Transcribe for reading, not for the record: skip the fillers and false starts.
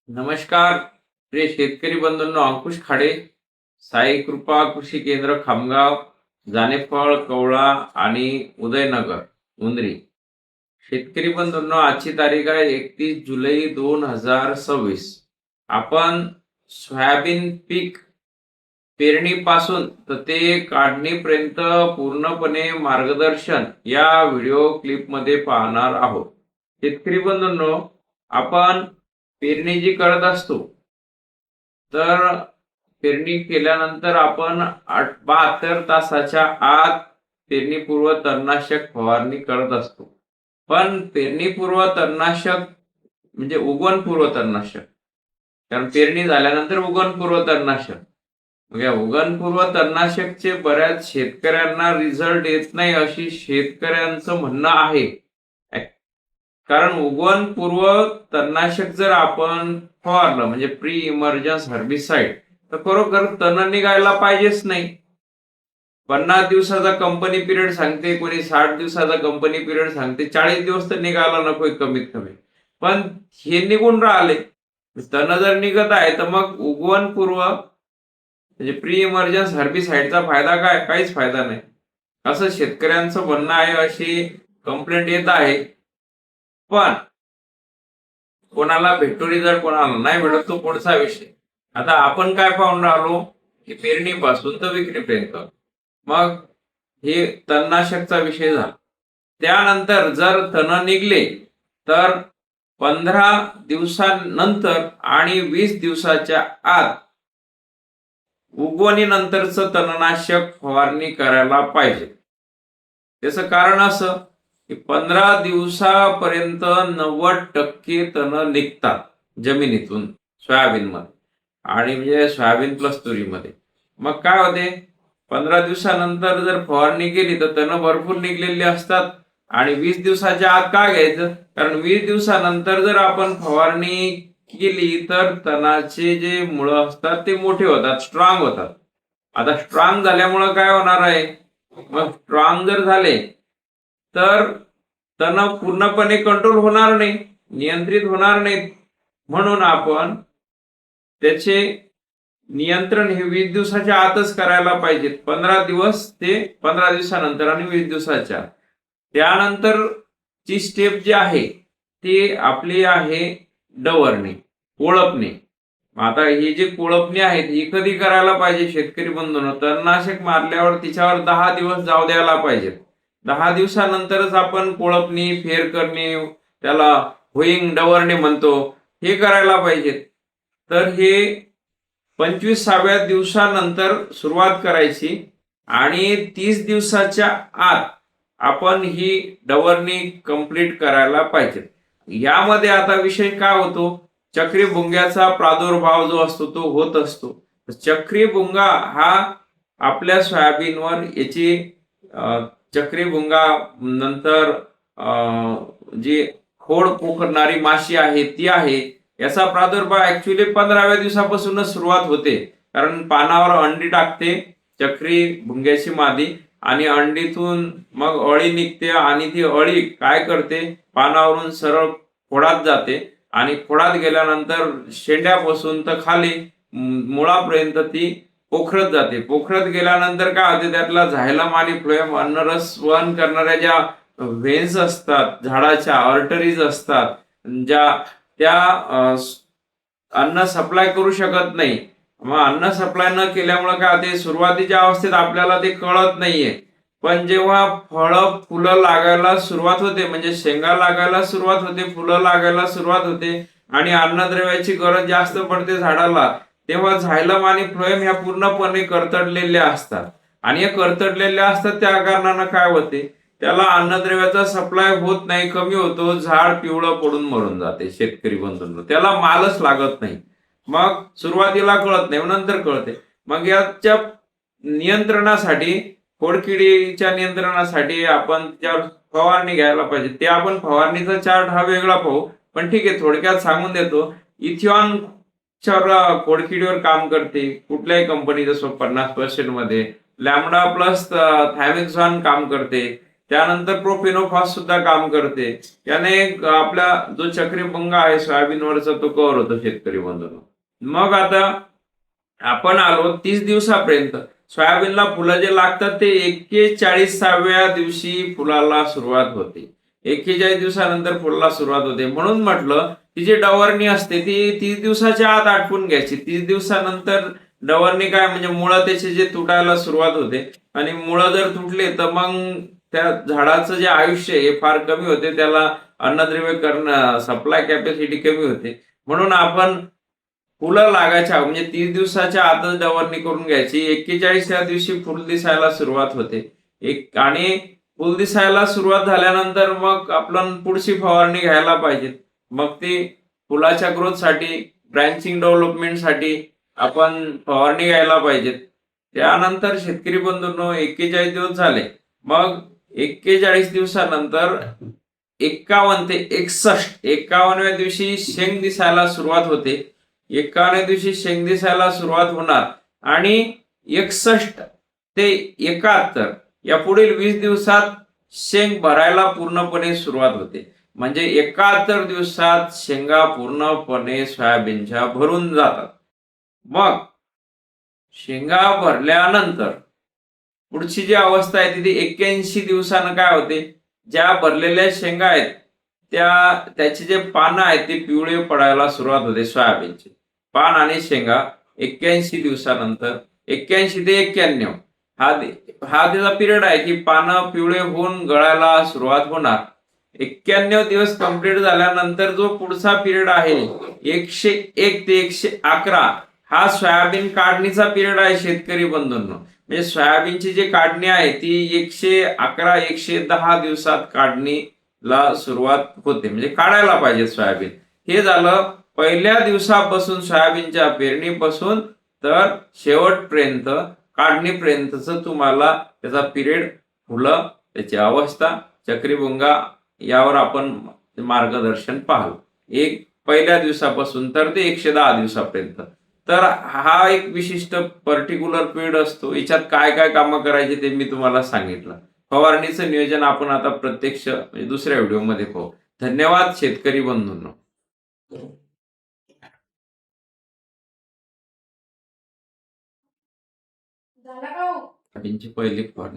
नमस्कार प्रिय शेतकरी बंधूंनो, अंकुश खाडे, साई कृपा कृषी केंद्र खामगाव, जानेफळ, कवळा आणि उदयनगर, उंदरी. शेतकरी बंधूंनो, आजची तारीख आहे 31 जुलै 2026. आपण सोयाबीन पीक पेरणीपासून तर ते काढणीपर्यंत पूर्णपणे मार्गदर्शन या व्हिडिओ क्लिपमध्ये पाहणार आहोत. शेतकरी बंधूंनो, आपण पेरणी जी करत असतो, तर पेरणी केल्यानंतर आपण 72 तासाच्या आत पेरणीपूर्व तणनाशक फवारणी करत असतो. पण पेरणीपूर्व तणनाशक म्हणजे उगवणपूर्व तणनाशक, कारण पेरणी झाल्यानंतर उगवणपूर्व तणनाशक. मग या उगवणपूर्व तणनाशकचे बऱ्याच शेतकऱ्यांना रिझल्ट येत नाही, अशी शेतकऱ्यांचं म्हणणं आहे. कारण उगवणपूर्व तणनाशक जर आपण फवारलं म्हणजे प्री इमर्जन्स हर्बिसाइड, तर खरोखर तण निघायला पाहिजेच नाही. 50 दिवसाचा कंपनी पिरियड सांगते, कोणी 60 दिवसाचा कंपनी पिरियड सांगते, 40 दिवस तर निघायला नकोय कमीत कमी. पण हे निघून राहिले. तण जर निघत आहे तर मग उगवणपूर्व म्हणजे प्री इमर्जन्स हर्बिसाइडचा फायदा काय? काहीच फायदा नाही, असं शेतकऱ्यांचं म्हणणं आहे, अशी कंप्लेंट येत आहे. पण कोणाला भेटून जर कोणाला नाही भेटत तो पुढचा विषय. आता आपण काय पाहून राहिलो की पेरणीपासून तर विक्रीपर्यंत, मग हे तणनाशकचा विषय झाला. त्यानंतर जर तण निघले तर 15 दिवसानंतर आणि 20 दिवसाच्या आत उगवणीनंतरचं तणनाशक फवारणी करायला पाहिजे. त्याचं कारण असं की 15 दिवसापर्यंत 90% तण निघतात जमिनीतून सोयाबीनमध्ये, आणि म्हणजे सोयाबीन प्लस तुरीमध्ये. मग काय होते, 15 दिवसानंतर जर फवारणी केली तर तण भरपूर निघलेले असतात. आणि 20 दिवसाच्या आत का घ्यायचं? कारण 20 दिवसानंतर जर आपण फवारणी केली तर तणाचे जे मुळं असतात ते मोठे होतात, स्ट्रॉंग होतात. आता स्ट्रॉंग झाल्यामुळं काय होणार आहे, मग स्ट्रॉंग जर झाले तर तण पूर्णपणे कंट्रोल होणार नाही, नियंत्रित होणार नाहीत. म्हणून आपण त्याचे नियंत्रण हे 20 दिवसाच्या आतच करायला पाहिजे. 15 दिवस ते 15 दिवसानंतर आणि 20 दिवसाच्या. त्यानंतरची स्टेप जी आहे ती आपली आहे डवरणी, कोळपणी. आता ही जी कोळपणी आहे ही कधी करायला पाहिजे शेतकरी बंधूंनो? तणनाशक मारल्यावर तिच्यावर 10 दिवस जाऊ द्यायला पाहिजेत. 10 दिवसानंतरच आपण कोळपणी, फेर करणे, त्याला होईंग डवरणी म्हणतो, हे करायला पाहिजेत. तर हे 25व्या दिवसानंतर सुरुवात करायची आणि 30 दिवसाच्या आत आपण ही डवरणी कंप्लीट करायला पाहिजे. यामध्ये आता विषय काय होतो, चक्री भुंग्याचा प्रादुर्भाव जो असतो तो होत असतो. चक्री भुंगा हा आपल्या सोयाबीनवर याची चक्री भुंगा, नंतर जी खोड पोखरणारी माशी आहे ती आहे, याचा प्रादुर्भाव ऍक्च्युली 15व्या दिवसापासूनच सुरुवात होते. कारण पानावर अंडी टाकते चक्री भुंग्याची मादी, आणि अंडीतून मग अळी निघते, आणि ती अळी काय करते, पानावरून सरळ खोडात जाते, आणि खोडात गेल्यानंतर शेंड्यापासून तर खाली मुळापर्यंत ती पोखरत जाते. पोखरत गेल्यानंतर काय होते, त्यातला झायलम आणि फ्लोएम अन्नरस वहन करणाऱ्या ज्या व्हेन्स असतात, झाडाच्या आर्टरीज असतात, ज्या त्या अन्न सप्लाय करू शकत नाही. मग अन्न सप्लाय न केल्यामुळे काय होते, सुरुवातीच्या अवस्थेत आपल्याला ते कळत नाहीये, पण जेव्हा फळं फुलं लागायला सुरुवात होते, म्हणजे शेंगा लागायला सुरुवात होते, फुलं लागायला सुरुवात होते आणि अन्नद्रव्याची गरज जास्त पडते झाडाला, तेव्हा झायलम आणि फ्लोएम ह्या पूर्णपणे कर्तडलेल्या असतात. आणि या कर्तडलेल्या असतात त्या कारणानं काय होते, त्याला अन्नद्रव्याचा सप्लाय होत नाही, कमी होतो, झाड पिवळं पडून मरून जाते. शेतकरी बंधूंनो, त्याला मालच लागत नाही. मग सुरुवातीला कळत नाही, नंतर कळते. मग याच्या नियंत्रणासाठी, खोडकिडीच्या नियंत्रणासाठी आपण त्यावर फवारणी घ्यायला पाहिजे. ते आपण फवारणीचा चार्ट हा वेगळा पाहू, पण ठीक आहे, थोडक्यात सांगून देतो. इथिऑन खोडकिडीवर काम करते कुठल्याही कंपनी, जसं 50% मध्ये. लॅमडा प्लस थायमेक्सॉन काम करते. त्यानंतर प्रोफेनोफॉस सुद्धा काम करते. याने आपला जो चक्रीभंग आहे सोयाबीनवरचा तो कव्हर होतो शेतकरी बंधूंनो. मग आता आपण आलो 30 दिवसापर्यंत. सोयाबीनला फुलं जे लागतात ते 41व्या दिवशी फुलाला सुरुवात होते. 41 दिवसानंतर फुलाला सुरुवात होते. म्हणून म्हटलं ती जी डवरणी असते ती 30 दिवसाच्या आत आटपून घ्यायची. 30 दिवसानंतर डवरणी काय म्हणजे मुळं त्याचे जे तुटायला सुरुवात होते आणि मुळं जर तुटले तर मग त्या झाडाचं जे आयुष्य हे फार कमी होते. त्याला अन्नद्रव्य करणं सप्लाय कॅपॅसिटी कमी होते. म्हणून आपण फुलं लागायच्या म्हणजे 30 दिवसाच्या आतच डवरणी करून घ्यायची. 41व्या दिवशी फुल दिसायला सुरुवात होते. आणि फुल दिसायला सुरुवात झाल्यानंतर मग आपण पुढची फवारणी घ्यायला पाहिजे. मग ती फुलाच्या ग्रोथसाठी, ब्रँचिंग डेव्हलपमेंटसाठी आपण फवारणी घ्यायला पाहिजे. त्यानंतर शेतकरी बंधूंनो 41 दिवस झाले. मग 41 दिवसानंतर 51 ते 51व्या दिवशी शेंग दिसायला सुरुवात होते. 51व्या दिवशी शेंग दिसायला सुरुवात होणार आणि 61 ते 71 या पुढील 20 दिवसात शेंग भरायला पूर्णपणे सुरुवात होते. म्हणजे 71 दिवसात शेंगा पूर्णपणे सोयाबीनच्या भरून जातात. मग शेंगा भरल्यानंतर पुढची जी अवस्था आहे ती 81 दिवसानं काय होते, ज्या भरलेल्या शेंगा आहेत त्याचे जे पानं आहेत ते पिवळे पडायला सुरुवात होते सोयाबीनचे. पान आणि शेंगा 81 दिवसानंतर 81 ते 91 हा हा त्याचा पिरियड आहे की पानं पिवळे होऊन गळायला सुरुवात होणार. 91 दिवस कंप्लीट झाल्यानंतर जो पुढचा पिरियड आहे 101 ते 111 हा सोयाबीन काढणीचा पिरियड आहे शेतकरी बंधूंनो. म्हणजे सोयाबीनची जी काढणी आहे ती 111 110 दिवसात काढणीला सुरुवात होते. म्हणजे काढायला पाहिजे सोयाबीन. हे झालं पहिल्या दिवसापासून सोयाबीनच्या पेरणीपासून तर शेवटपर्यंत काढणीपर्यंतच तुम्हाला त्याचा पिरियड, फुलं, त्याची अवस्था, चक्रीभुंगा यावर आपण मार्गदर्शन पाहाल. एक पहिल्या दिवसापासून तर ते 110 दिवसापर्यंत. तर हा एक विशिष्ट पर्टिक्युलर पिरियड असतो. याच्यात काय काय कामं करायची ते मी तुम्हाला सांगितलं. फवारणीचं नियोजन आपण आता प्रत्यक्ष म्हणजे दुसऱ्या व्हिडिओमध्ये पाहू. धन्यवाद शेतकरी बंधूंनो. सोयाबीनची पहिली फवारणी